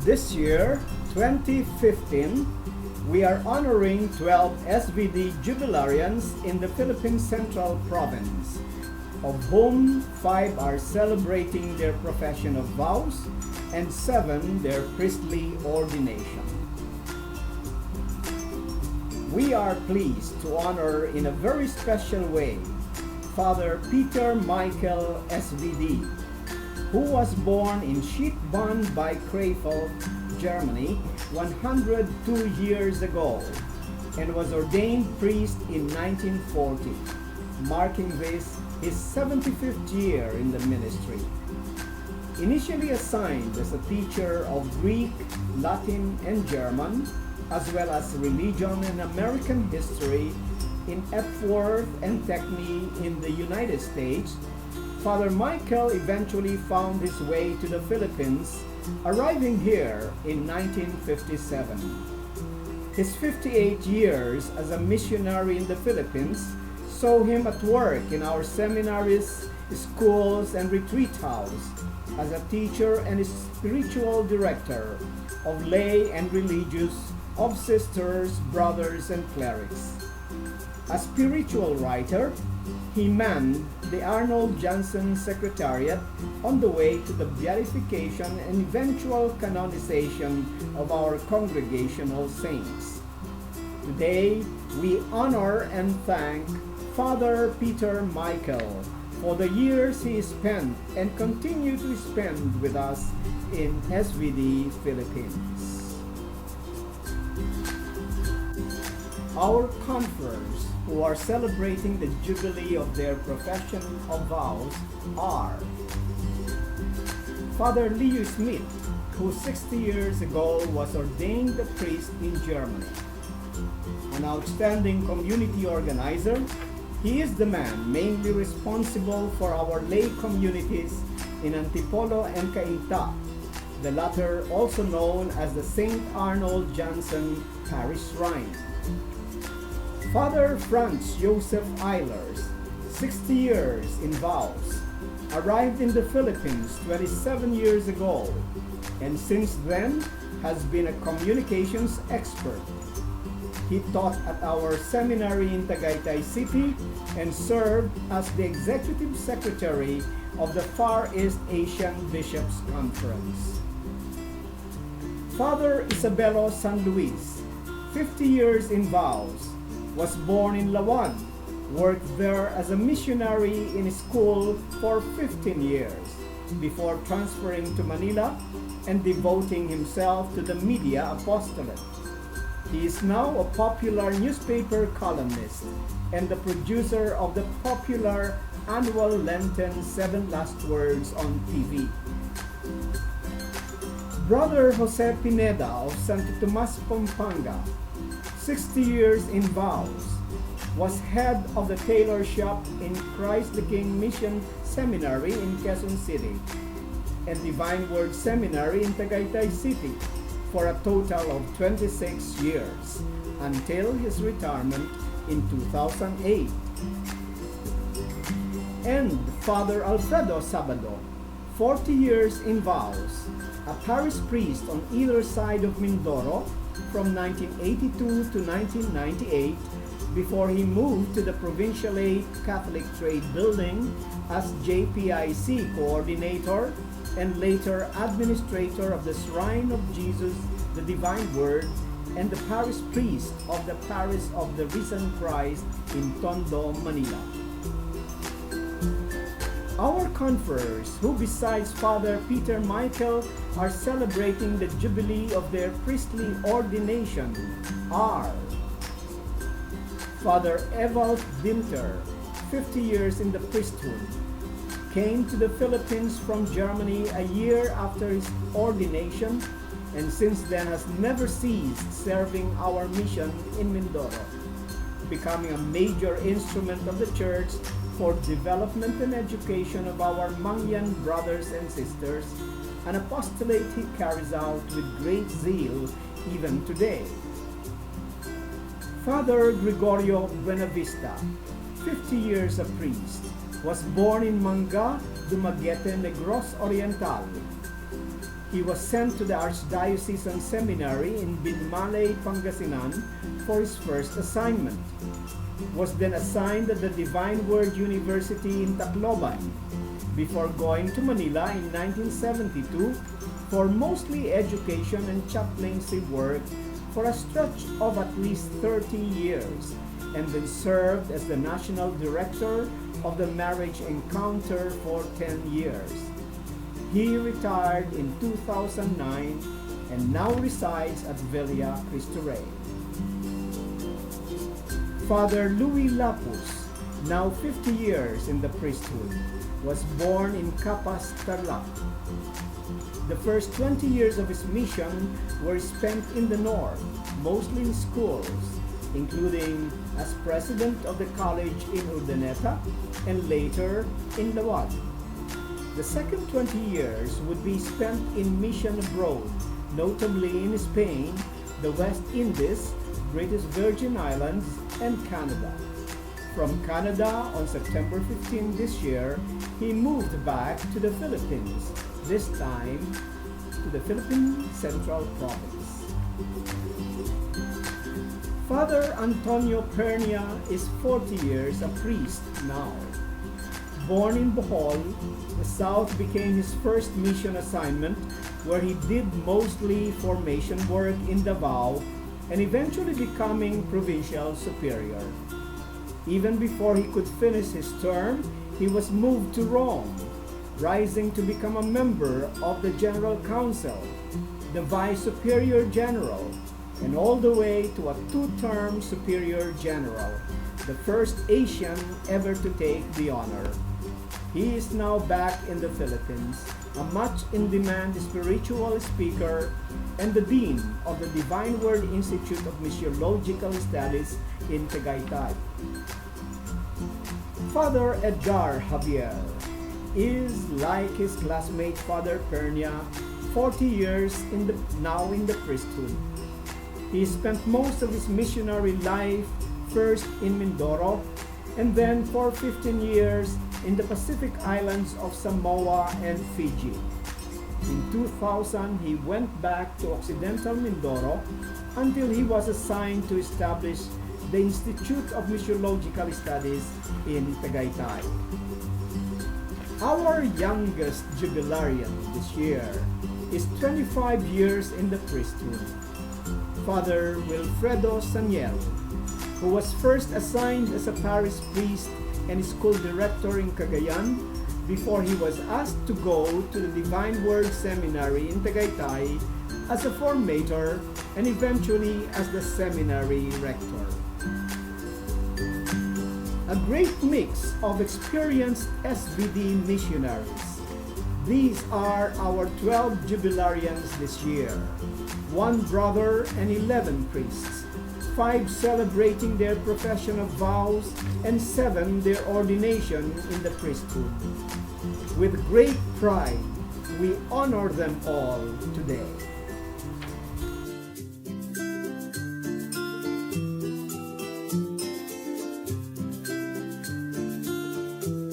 This year, 2015, we are honoring 12 SVD Jubilarians in the Philippine Central Province, of whom 5 are celebrating their profession of vows and 7 their priestly ordination. We are pleased to honor in a very special way Father Peter Michael SVD, who was born in Schiedbahn bei Krefeld, Germany, 102 years ago, and was ordained priest in 1940, marking this his 75th year in the ministry. Initially assigned as a teacher of Greek, Latin, and German, as well as religion and American history in Epworth and Techney in the United States, Father Michael eventually found his way to the Philippines, arriving here in 1957. His 58 years as a missionary in the Philippines saw him at work in our seminaries, schools, and retreat house as a teacher and a spiritual director of lay and religious, of sisters, brothers, and clerics. A spiritual writer, he manned the Arnold Johnson Secretariat on the way to the beatification and eventual canonization of our congregational saints. Today, we honor and thank Father Peter Michael for the years he spent and continue to spend with us in SVD Philippines. Our conference who are celebrating the jubilee of their profession of vows are Father Leo Smith, who 60 years ago was ordained a priest in Germany. An outstanding community organizer, he is the man mainly responsible for our lay communities in Antipolo and Cainta, the latter also known as the St. Arnold Johnson Parish Shrine. Father Franz Joseph Eilers, 60 years in vows, arrived in the Philippines 27 years ago, and since then has been a communications expert. He taught at our seminary in Tagaytay City and served as the executive secretary of the Far East Asian Bishops' Conference. Father Isabelo San Luis, 50 years in vows, was born in Lawan, worked there as a missionary in school for 15 years before transferring to Manila and devoting himself to the media apostolate. He is now a popular newspaper columnist and the producer of the popular annual Lenten 7 Last Words on TV. Brother Jose Pineda of Santo Tomas, Pampanga, 60 years in vows, was head of the tailor shop in Christ the King Mission Seminary in Quezon City and Divine Word Seminary in Tagaytay City for a total of 26 years until his retirement in 2008. And Father Alfredo Sabado, 40 years in vows, a parish priest on either side of Mindoro from 1982 to 1998 before he moved to the Provincial 8 Catholic Trade Building as JPIC coordinator and later administrator of the Shrine of Jesus, the Divine Word, and the parish priest of the Parish of the Risen Christ in Tondo, Manila. Our conferers, who besides Father Peter Michael are celebrating the jubilee of their priestly ordination, are Father Ewald Dinter, 50 years in the priesthood, came to the Philippines from Germany a year after his ordination and since then has never ceased serving our mission in Mindoro, becoming a major instrument of the Church for development and education of our Mangyan brothers and sisters, an apostolate he carries out with great zeal even today. Father Gregorio Buenavista, 50 years a priest, was born in Manga, Dumaguete, Negros Oriental. He was sent to the Archdiocesan Seminary in Binmalay, Pangasinan for his first assignment. Was then assigned at the Divine Word University in Tacloban before going to Manila in 1972 for mostly education and chaplaincy work for a stretch of at least 30 years, and then served as the National Director of the Marriage Encounter for 10 years. He retired in 2009 and now resides at Villa Cristo Rey. Father Louis Lapus, now 50 years in the priesthood, was born in Capas, Tarlac. The first 20 years of his mission were spent in the north, mostly in schools, including as president of the college in Urdaneta and later in Lawag. The second 20 years would be spent in mission abroad, notably in Spain, the West Indies, British Virgin Islands, and Canada. From Canada on September 15 this year, he moved back to the Philippines, this time to the Philippine Central Province. Father Antonio Pernia is 40 years a priest now. Born in Bohol, the South became his first mission assignment, where he did mostly formation work in Davao and eventually becoming provincial superior. Even before he could finish his term, he was moved to Rome, rising to become a member of the General Council, the Vice Superior General, and all the way to a two-term Superior General, the first Asian ever to take the honor. He is now back in the Philippines, a much in-demand spiritual speaker and the Dean of the Divine Word Institute of Missiological Studies in Tagaytay. Father Edgar Javier is, like his classmate Father Pernia, 40 years now in the priesthood. He spent most of his missionary life first in Mindoro and then for 15 years in the Pacific Islands of Samoa and Fiji. In 2000, he went back to Occidental Mindoro until he was assigned to establish the Institute of Missiological Studies in Tagaytay. Our youngest Jubilarian this year is 25 years in the priesthood. Father Wilfredo Saniel, who was first assigned as a parish priest and school director in Cagayan before he was asked to go to the Divine Word Seminary in Tagaytay as a formator and eventually as the seminary rector. A great mix of experienced SVD missionaries. These are our 12 Jubilarians this year, 1 brother and 11 priests, 5 celebrating their profession of vows, and 7 their ordination in the priesthood. With great pride, we honor them all today.